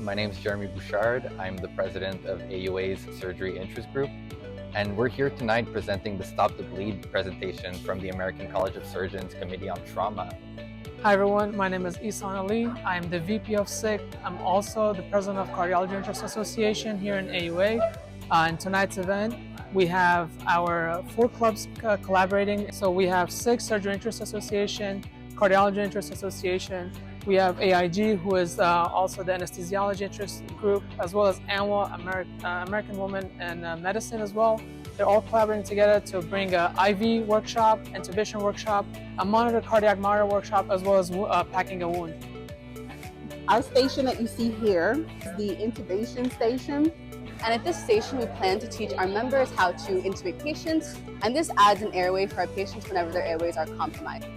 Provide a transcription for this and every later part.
My name is Jeremy Bouchard. I'm the president of AUA's Surgery Interest Group, and we're here tonight presenting the Stop the Bleed presentation from the American College of Surgeons Committee on Trauma. Hi everyone, my name is Isan Ali. I'm the VP of SICK. I'm also the president of Cardiology Interest Association here in AUA. In tonight's event, we have our 4 clubs collaborating. So we have SICK, Surgery Interest Association, Cardiology Interest Association. We have AIG, who is also the Anesthesiology Interest Group, as well as AUAMed, American Women in Medicine as well. They're all collaborating together to bring an IV workshop, intubation workshop, a cardiac monitor workshop, as well as packing a wound. Our station that you see here is the intubation station. And at this station, we plan to teach our members how to intubate patients. And this adds an airway for our patients whenever their airways are compromised.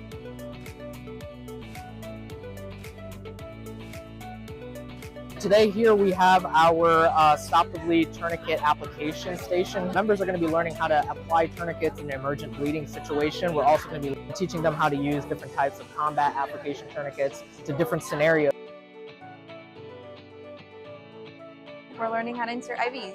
Today here we have our Stop the Bleed tourniquet application station. Members are going to be learning how to apply tourniquets in an emergent bleeding situation. We're also going to be teaching them how to use different types of combat application tourniquets to different scenarios. We're learning how to insert IVs.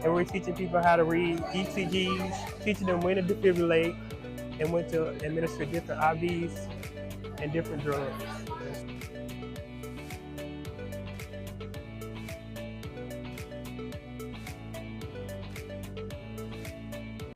And we're teaching people how to read ECGs, teaching them when to defibrillate, and when to administer different IVs and different drugs.